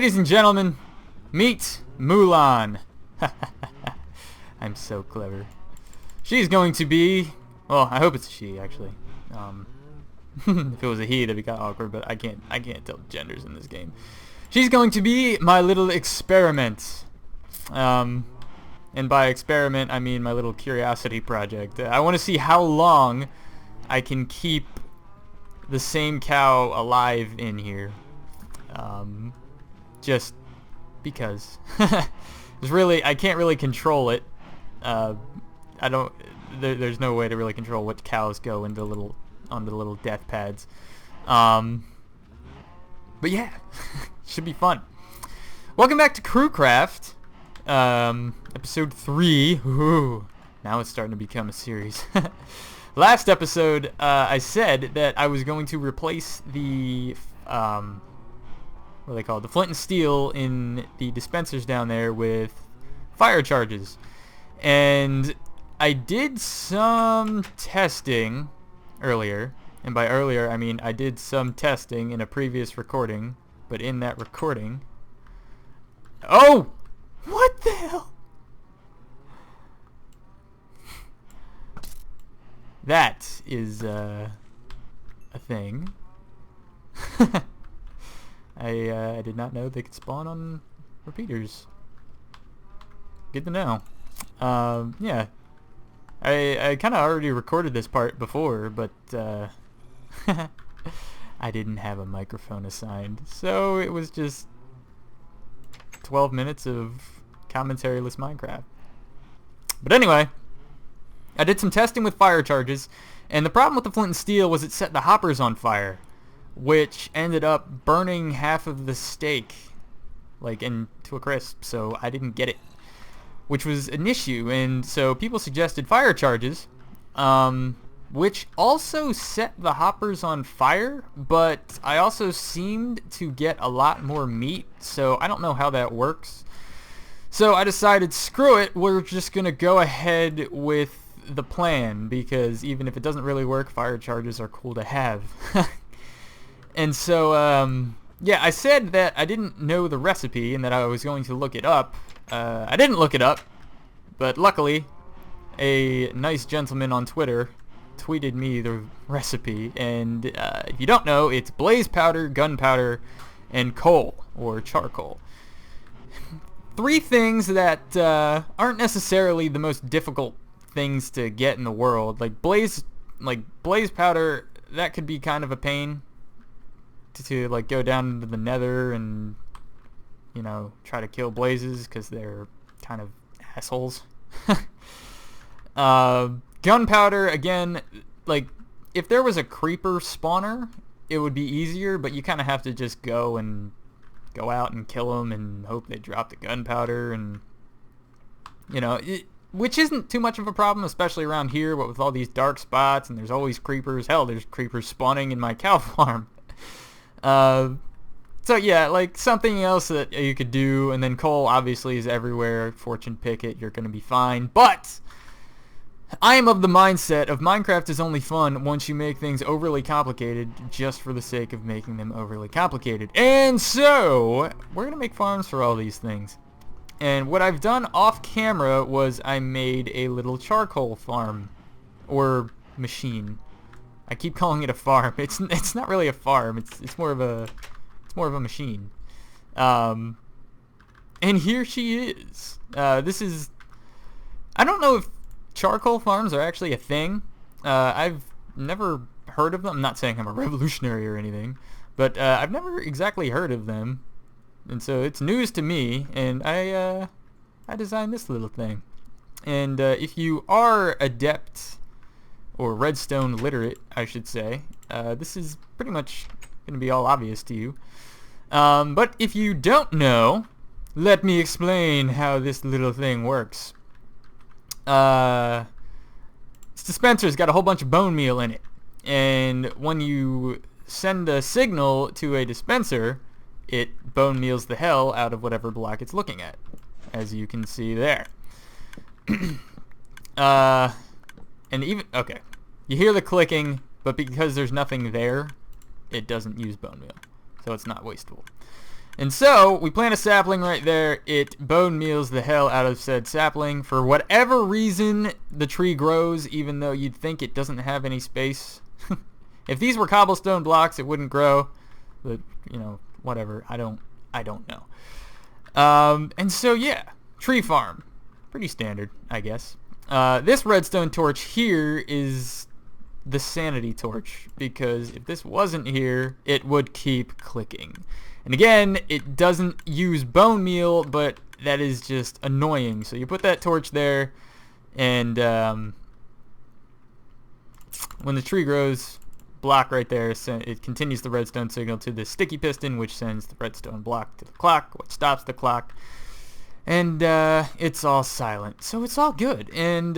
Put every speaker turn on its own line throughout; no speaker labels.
Ladies and gentlemen, meet Mulan. I'm so clever. She's going to be... Well, I hope it's a she, actually. If it was a he, that'd be kind of awkward, but I can't tell genders in this game. She's going to be my little experiment. And by experiment, I mean my little curiosity project. I want to see how long I can keep the same cow alive in here. Just because. I can't really control it. There's no way to really control what cows go into onto the little death pads. But yeah, should be fun. Welcome back to Crewcraft, episode 3. Ooh, now it's starting to become a series. Last episode, I said that I was going to replace the what are they called? The flint and steel in the dispensers down there with fire charges, and I did some testing earlier, and by earlier I mean I did some testing in a previous recording, but in that recording... Oh! What the hell? That is a thing. I did not know they could spawn on repeaters. Good to know. Yeah. I kind of already recorded this part before, but I didn't have a microphone assigned, so it was just 12 minutes of commentary-less Minecraft. But anyway, I did some testing with fire charges, and the problem with the flint and steel was it set the hoppers on fire, which ended up burning half of the steak, like, into a crisp, so I didn't get it, which was an issue. And so people suggested fire charges, which also set the hoppers on fire, but I also seemed to get a lot more meat, so I don't know how that works. So I decided, screw it, we're just gonna go ahead with the plan, because even if it doesn't really work, fire charges are cool to have. And so, yeah, I said that I didn't know the recipe and that I was going to look it up. I didn't look it up, but luckily, a nice gentleman on Twitter tweeted me the recipe, and if you don't know, it's blaze powder, gunpowder, and coal, or charcoal. 3 things that aren't necessarily the most difficult things to get in the world. Like blaze powder, that could be kind of a pain to like go down into the nether and, you know, try to kill blazes because they're kind of assholes. Gunpowder, again, like if there was a creeper spawner, it would be easier, but you kind of have to just go out and kill them and hope they drop the gunpowder, and you know, which isn't too much of a problem, especially around here, but with all these dark spots and there's always creepers. Hell, there's creepers spawning in my cow farm. So yeah, like something else that you could do, and then coal obviously is everywhere. Fortune pick it, you're gonna be fine. But I am of the mindset of Minecraft is only fun once you make things overly complicated just for the sake of making them overly complicated. And so we're gonna make farms for all these things. And what I've done off camera was I made a little charcoal farm, or machine. I keep calling it a farm. It's not really a farm. It's more of a machine. And here she is. This is... I don't know if charcoal farms are actually a thing. I've never heard of them. I'm not saying I'm a revolutionary or anything, but I've never exactly heard of them. And so it's news to me, and I designed this little thing. And if you are adept, or redstone literate, I should say, this is pretty much going to be all obvious to you. But if you don't know, let me explain how this little thing works. This dispenser's got a whole bunch of bone meal in it, and when you send a signal to a dispenser, it bone meals the hell out of whatever block it's looking at, as you can see there. And even, okay, you hear the clicking, but because there's nothing there, it doesn't use bone meal, so it's not wasteful. And so we plant a sapling right there. It bone meals the hell out of said sapling. For whatever reason, the tree grows even though you'd think it doesn't have any space. If these were cobblestone blocks, it wouldn't grow. But, you know, whatever. I don't know. And so, yeah, tree farm. Pretty standard, I guess. This redstone torch here is the sanity torch, because if this wasn't here, it would keep clicking. And again, it doesn't use bone meal, but that is just annoying. So you put that torch there, and when the tree grows, block right there, it continues the redstone signal to the sticky piston, which sends the redstone block to the clock, which stops the clock. And it's all silent, so it's all good. And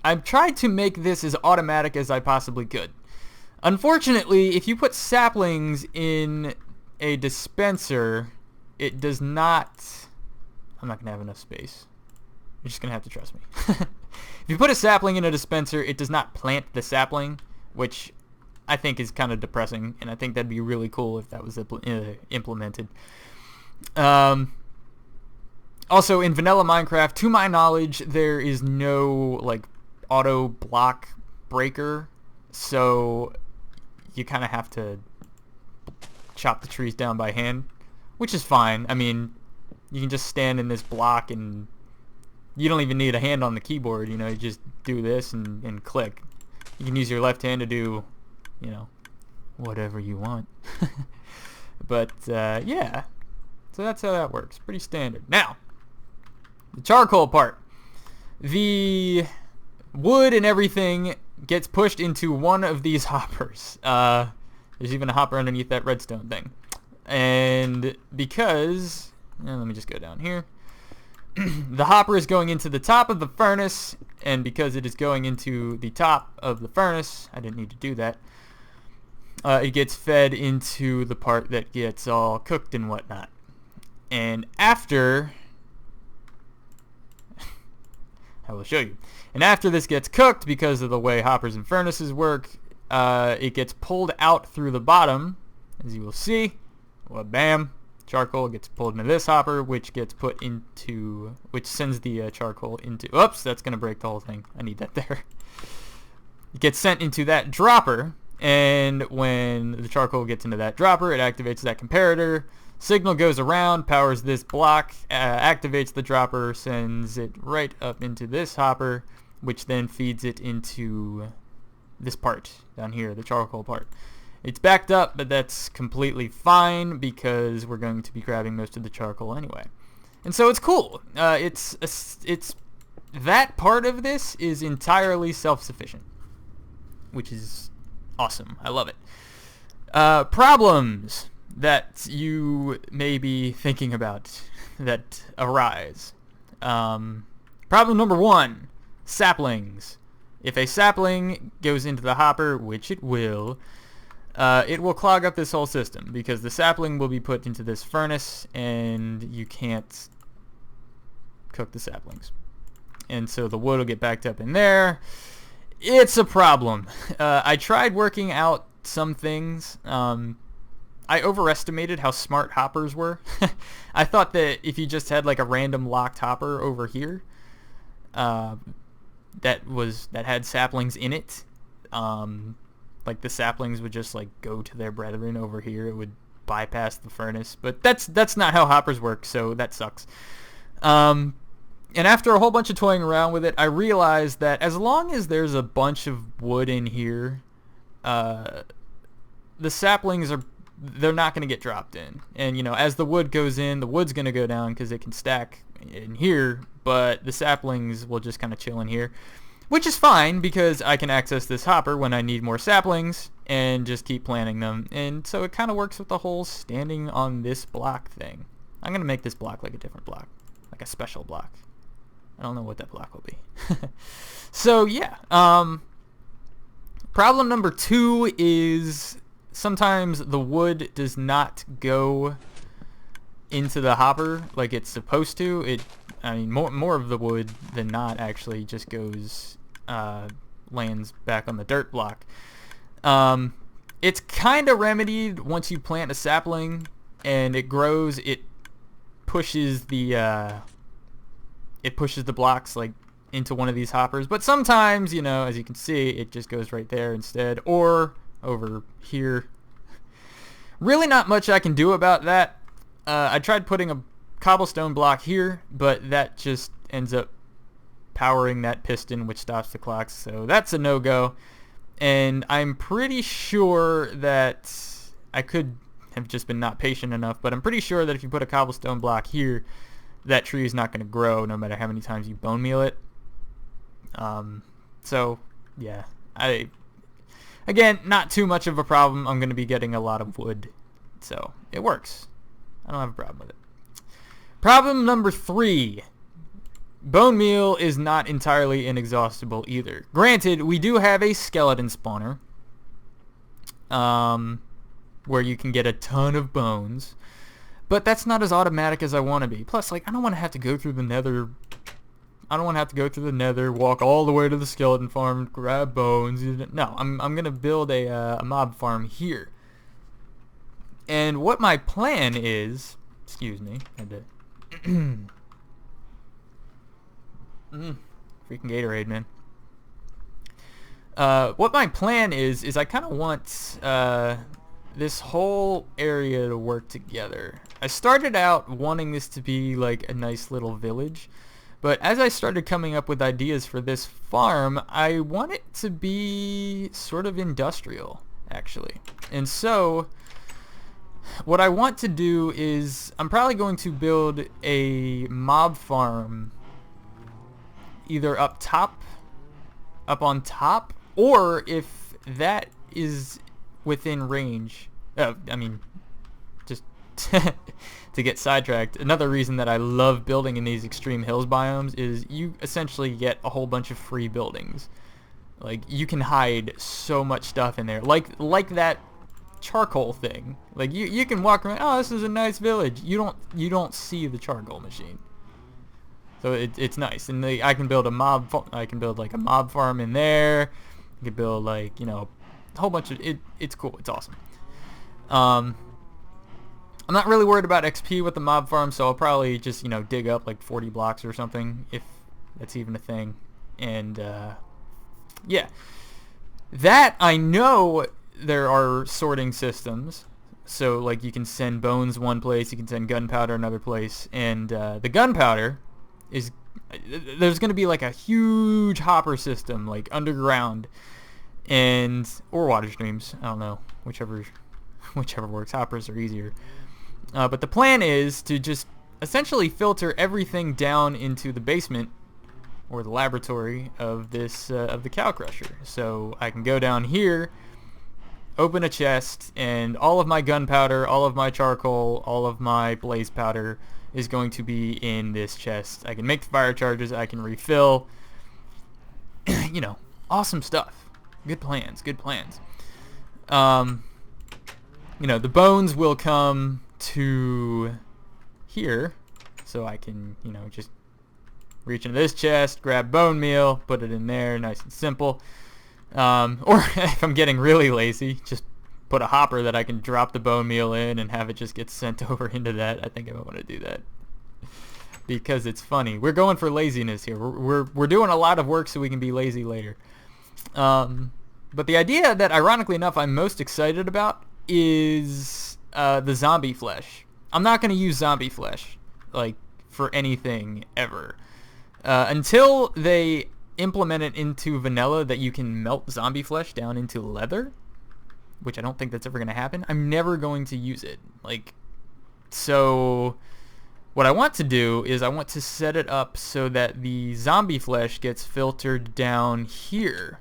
I've tried to make this as automatic as I possibly could. Unfortunately, if you put saplings in a dispenser, it does not... I'm not going to have enough space. You're just going to have to trust me. If you put a sapling in a dispenser, it does not plant the sapling, which I think is kind of depressing, and I think that'd be really cool if that was implemented. Also, in vanilla Minecraft, to my knowledge, there is no like auto block breaker, so you kind of have to chop the trees down by hand, which is fine. I mean, you can just stand in this block and you don't even need a hand on the keyboard, you know, you just do this and click. You can use your left hand to do, you know, whatever you want. But yeah, so that's how that works. Pretty standard. Now, the charcoal part. The wood and everything gets pushed into one of these hoppers. There's even a hopper underneath that redstone thing. And because, let me just go down here. The hopper is going into the top of the furnace, and because it is going into the top of the furnace, I didn't need to do that, it gets fed into the part that gets all cooked and whatnot. And after... I will show you. And after this gets cooked, because of the way hoppers and furnaces work, it gets pulled out through the bottom, as you will see. Well, bam. Charcoal gets pulled into this hopper, which gets put into, which sends the charcoal into, oops, that's going to break the whole thing. I need that there. It gets sent into that dropper, and when the charcoal gets into that dropper, it activates that comparator. Signal goes around, powers this block, activates the dropper, sends it right up into this hopper, which then feeds it into this part down here, the charcoal part. It's backed up, but that's completely fine because we're going to be grabbing most of the charcoal anyway. And so it's cool. It's that part of this is entirely self-sufficient, which is awesome. I love it. Problems that you may be thinking about that arise. Problem number 1, saplings. If a sapling goes into the hopper, which it will clog up this whole system because the sapling will be put into this furnace and you can't cook the saplings. And so the wood will get backed up in there. It's a problem. I tried working out some things. I overestimated how smart hoppers were. I thought that if you just had like a random locked hopper over here that had saplings in it, like the saplings would just like go to their brethren over here. It would bypass the furnace, but that's not how hoppers work, so that sucks. And after a whole bunch of toying around with it, I realized that as long as there's a bunch of wood in here, the saplings they're not going to get dropped in. And you know, as the wood goes in, the wood's going to go down because it can stack in here, but the saplings will just kind of chill in here. Which is fine because I can access this hopper when I need more saplings and just keep planting them. And so it kind of works with the whole standing on this block thing. I'm going to make this block like a different block, like a special block. I don't know what that block will be. So yeah, problem number 2 is sometimes the wood does not go into the hopper like it's supposed to. I mean, more of the wood than not actually just goes... lands back on the dirt block. It's kind of remedied once you plant a sapling, and it grows. It pushes the blocks like into one of these hoppers. But sometimes, you know, as you can see, it just goes right there instead, or over here. Really not much I can do about that. I tried putting a cobblestone block here, but that just ends up powering that piston, which stops the clocks, so that's a no-go. And I'm pretty sure that I could have just been not patient enough, but I'm pretty sure that if you put a cobblestone block here, that tree is not going to grow no matter how many times you bone meal it. So yeah, again, not too much of a problem. I'm going to be getting a lot of wood, so it works. I don't have a problem with it. Problem number 3. Bone meal is not entirely inexhaustible either. Granted, we do have a skeleton spawner, where you can get a ton of bones, but that's not as automatic as I want to be. Plus, like, I don't want to have to go through the nether. I don't want to have to go through the nether, walk all the way to the skeleton farm, grab bones. No, I'm gonna build a mob farm here. And what my plan is, excuse me, I had to freaking Gatorade, man. What my plan is I kind of want this whole area to work together. I started out wanting this to be like a nice little village, but as I started coming up with ideas for this farm, I want it to be sort of industrial, actually. And so what I want to do is I'm probably going to build a mob farm either up on top, or if that is within range, I mean, just to get sidetracked, another reason that I love building in these extreme hills biomes is you essentially get a whole bunch of free buildings. Like, you can hide so much stuff in there, like that charcoal thing. Like, you can walk around, oh, this is a nice village. You don't see the charcoal machine. So it's nice, and I can build like a mob farm in there. I could build, like, you know, a whole bunch of it's cool. It's awesome. I'm not really worried about XP with the mob farm, so I'll probably just, you know, dig up like 40 blocks or something, if that's even a thing. And yeah, that I know there are sorting systems. So, like, you can send bones one place, you can send gunpowder another place, and the gunpowder there's going to be like a huge hopper system, like underground, or water streams. I don't know, whichever works. Hoppers are easier. But the plan is to just essentially filter everything down into the basement or the laboratory of this of the cow crusher. So I can go down here, open a chest, and all of my gunpowder, all of my charcoal, all of my blaze powder is going to be in this chest. I can make the fire charges, I can refill. You know, awesome stuff. Good plans. You know, the bones will come to here, so I can, you know, just reach into this chest, grab bone meal, put it in there, nice and simple. Or if I'm getting really lazy, just put a hopper that I can drop the bone meal in and have it just get sent over into that. I think I want to do that because it's funny. We're going for laziness here. We're doing a lot of work so we can be lazy later. But the idea that, ironically enough, I'm most excited about is the zombie flesh. I'm not going to use zombie flesh like for anything ever until they implement it into vanilla that you can melt zombie flesh down into leather, which I don't think that's ever going to happen. I'm never going to use it. Like, so what I want to do is I want to set it up so that the zombie flesh gets filtered down here.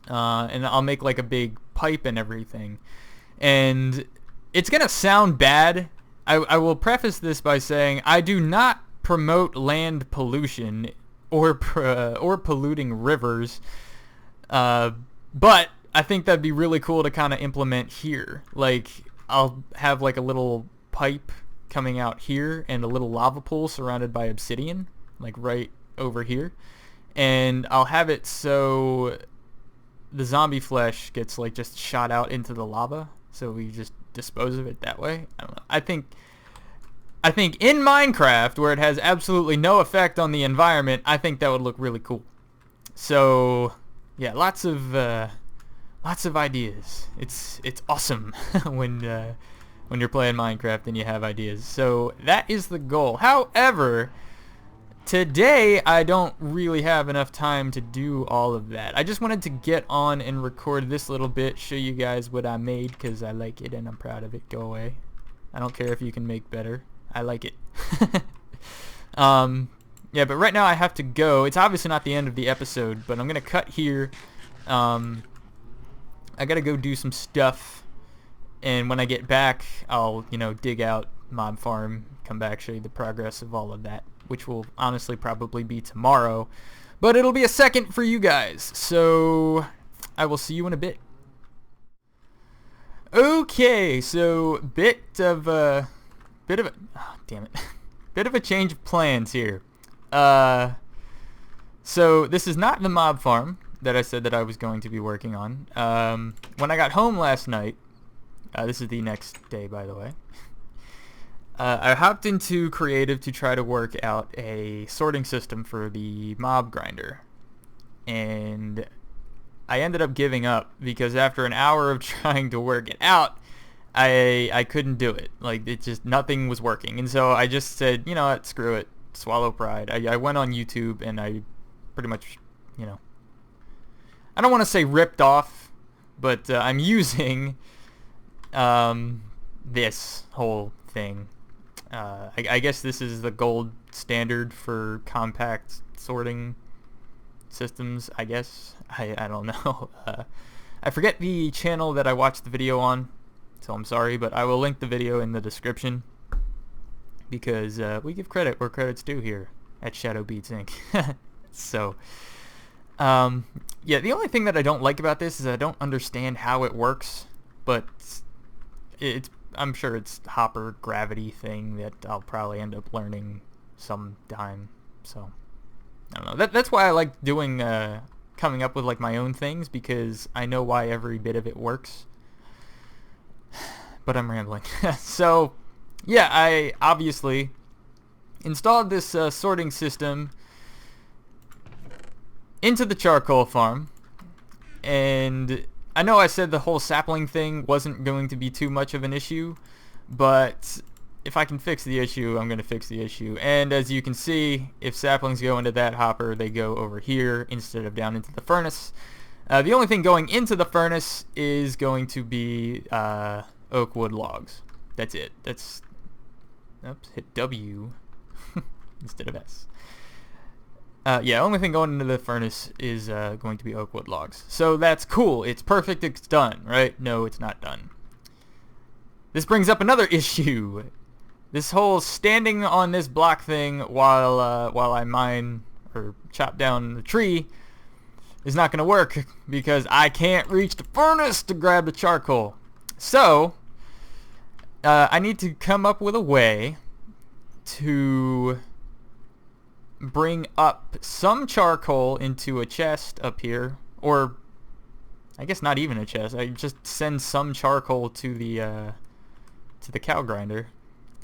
And I'll make like a big pipe and everything. And it's going to sound bad. I will preface this by saying I do not promote land pollution or polluting rivers. But I think that'd be really cool to kind of implement here. Like, I'll have like a little pipe coming out here and a little lava pool surrounded by obsidian, like right over here. And I'll have it so the zombie flesh gets like just shot out into the lava. So we just dispose of it that way. I don't know. I think in Minecraft, where it has absolutely no effect on the environment, I think that would look really cool. So yeah, lots of ideas. It's awesome when you're playing Minecraft and you have ideas. So that is the goal. However, today I don't really have enough time to do all of that. I just wanted to get on and record this little bit, show you guys what I made, because I like it and I'm proud of it. Go away. I don't care if you can make better. I like it. Yeah, but right now I have to go. It's obviously not the end of the episode, but I'm going to cut here. I got to go do some stuff, and when I get back, I'll, dig out Mob Farm, come back, show you the progress of all of that, which will honestly probably be tomorrow, but it'll be a second for you guys, so I will see you in a bit. Okay, so bit of a change of plans here. So this is not the Mob Farm that I said that I was going to be working on. When I got home last night, this is the next day, by the way, I hopped into Creative to try to work out a sorting system for the mob grinder, and I ended up giving up because after an hour of trying to work it out, I couldn't do it. Like, it just, nothing was working, and so I just said, you know what, screw it, swallow pride. I went on YouTube and I pretty much, I don't want to say ripped off, but I'm using this whole thing. I guess this is the gold standard for compact sorting systems, I guess. I don't know. I forget the channel that I watched the video on, so I'm sorry, but I will link the video in the description, because we give credit where credit's due here at Shadow Beats Inc. So, yeah, the only thing that I don't like about this is I don't understand how it works, but I'm sure it's hopper gravity thing that I'll probably end up learning sometime. So I don't know. That's why I like doing coming up with like my own things, because I know why every bit of it works. But I'm rambling. So yeah, I obviously installed this sorting system into the charcoal farm, and I know I said the whole sapling thing wasn't going to be too much of an issue, but if I can fix the issue, I'm going to fix the issue. And as you can see, if saplings go into that hopper, they go over here instead of down into the furnace. The only thing going into the furnace is going to be oak wood logs. That's it. That's, oops, hit W instead of S. Yeah, only thing going into the furnace is going to be oak wood logs. So that's cool. It's perfect. It's done, right? No, it's not done. This brings up another issue. This whole standing on this block thing while I mine or chop down the tree is not going to work, because I can't reach the furnace to grab the charcoal. So I need to come up with a way to bring up some charcoal into a chest up here, or I guess not even a chest. I just send some charcoal to the cow grinder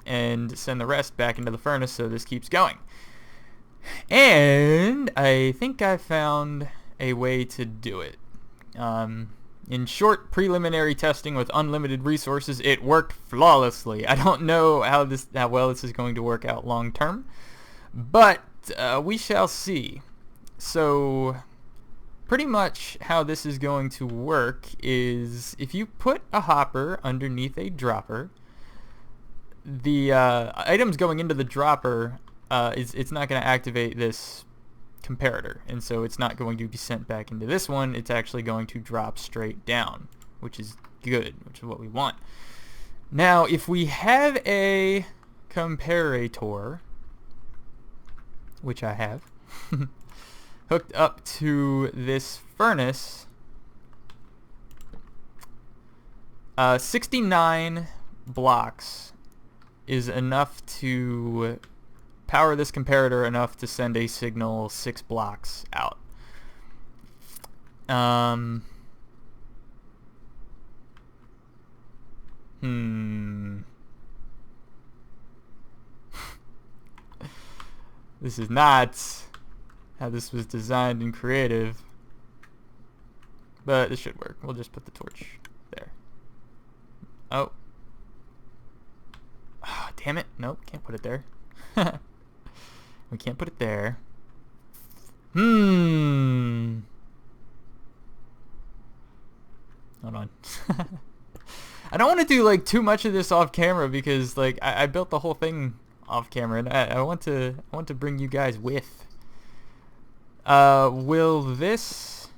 and send the rest back into the furnace, so this keeps going. And I think I found a way to do it. In short preliminary testing with unlimited resources, it worked flawlessly. I don't know how well this is going to work out long term, but we shall see. So pretty much how this is going to work is if you put a hopper underneath a dropper, the items going into the dropper, it's not going to activate this comparator, and so it's not going to be sent back into this one. It's actually going to drop straight down, which is good, which is what we want. Now if we have a comparator, which I have, hooked up to this furnace, 69 blocks is enough to power this comparator enough to send a signal 6 blocks out. This is not how this was designed and creative. But this should work. We'll just put the torch there. Oh. Oh, damn it. Nope, can't put it there. We can't put it there. Hold on. I don't want to do like too much of this off camera because like I built the whole thing off camera and I want to bring you guys with. Will this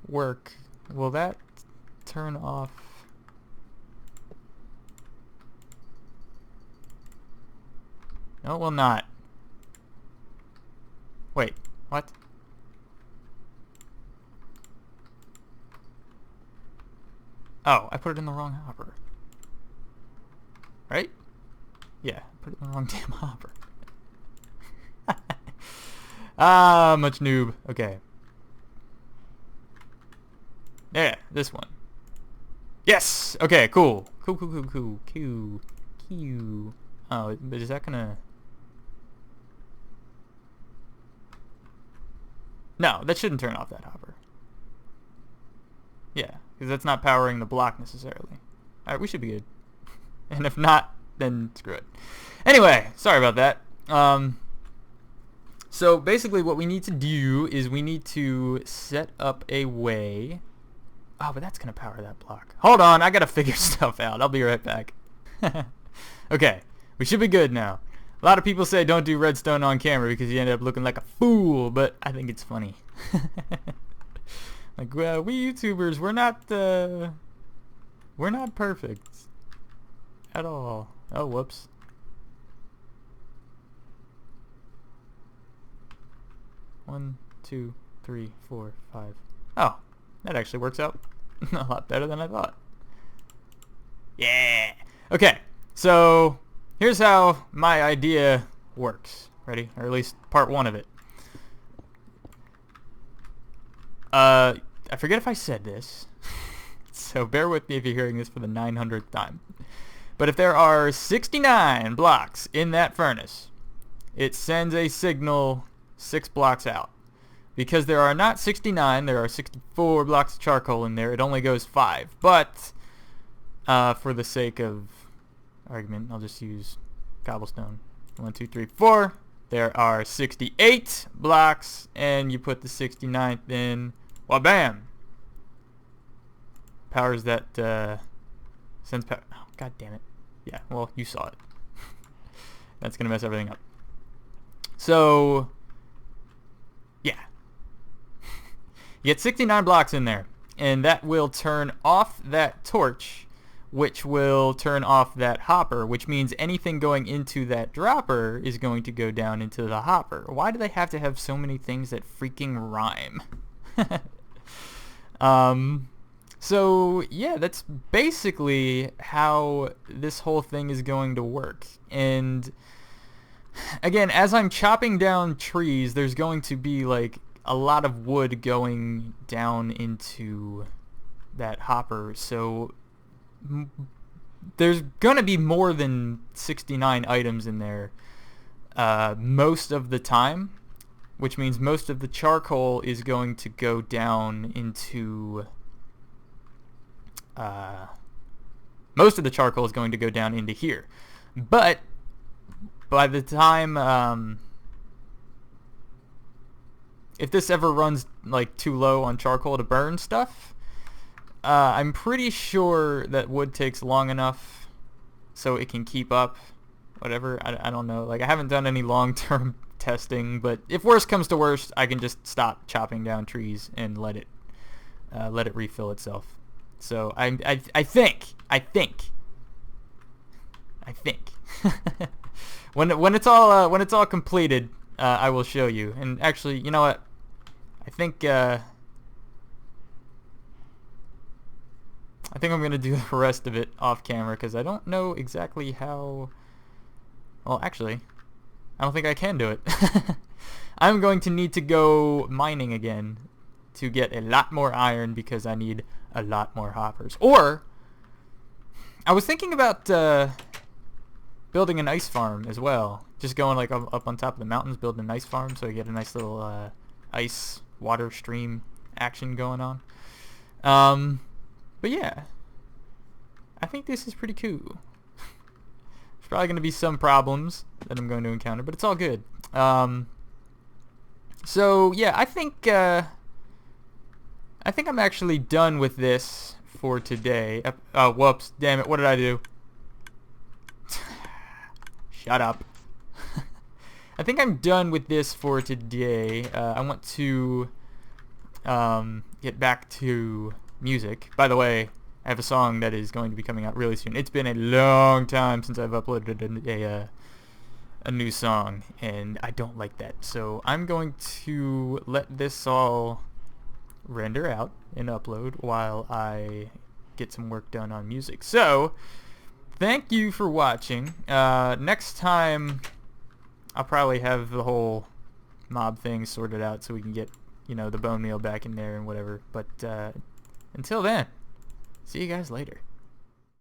work? Will that turn off? No, it will not. Wait, what? Oh, I put it in the wrong hopper. Right? Yeah, I put it in the wrong damn hopper. Much noob. Okay. Yeah, this one. Yes! Okay, cool. Cool. Oh, but is that gonna... No, that shouldn't turn off that hopper. Yeah, because that's not powering the block necessarily. Alright, we should be good. And if not, then screw it. Anyway, sorry about that. So basically what we need to do is we need to set up a way... Oh, but that's going to power that block. Hold on, I got to figure stuff out. I'll be right back. Okay, we should be good now. A lot of people say don't do redstone on camera because you end up looking like a fool, but I think it's funny. Like, well, we YouTubers, we're not perfect at all. Oh, whoops. One, two, three, four, five. Oh, that actually works out a lot better than I thought. Yeah. Okay, so here's how my idea works. Ready? Or at least part one of it. I forget if I said this, so bear with me if you're hearing this for the 900th time. But if there are 69 blocks in that furnace, it sends a signal 6 blocks out. Because there are not 69, there are 64 blocks of charcoal in there, it only goes 5. But, for the sake of argument, I'll just use cobblestone. 1, 2, 3, 4. There are 68 blocks, and you put the 69th in. Well, bam! Powers that, sends power. Oh, god damn it. Yeah, well, you saw it. That's gonna mess everything up. So, yeah. You get 69 blocks in there, and that will turn off that torch, which will turn off that hopper, which means anything going into that dropper is going to go down into the hopper. Why do they have to have so many things that freaking rhyme? So yeah, that's basically how this whole thing is going to work. And again, as I'm chopping down trees, there's going to be like a lot of wood going down into that hopper. So there's gonna be more than 69 items in there most of the time, which means most of the charcoal is going to go down into here. But by the time if this ever runs like too low on charcoal to burn stuff, I'm pretty sure that wood takes long enough so it can keep up. Whatever, I don't know. Like, I haven't done any long-term testing, but if worse comes to worst, I can just stop chopping down trees and let it refill itself. So I think when it's all completed, I will show you. And actually, you know what? I think I'm gonna do the rest of it off camera because I don't know exactly how. Well, actually, I don't think I can do it. I'm going to need to go mining again to get a lot more iron because I need a lot more hoppers. Or I was thinking about building an ice farm as well. Just going like up on top of the mountains, building an ice farm, so I get a nice little ice water stream action going on. But yeah, I think this is pretty cool. There's probably going to be some problems that I'm going to encounter, but it's all good. So yeah, I think I'm actually done with this for today. Oh, whoops, damn it, what did I do? Shut up. I think I'm done with this for today. I want to get back to music. By the way, I have a song that is going to be coming out really soon. It's been a long time since I've uploaded a new song, and I don't like that. So I'm going to let this all render out and upload while I get some work done on music. So thank you for watching. Next time I'll probably have the whole mob thing sorted out so we can get, the bone meal back in there and whatever. But until then, see you guys later.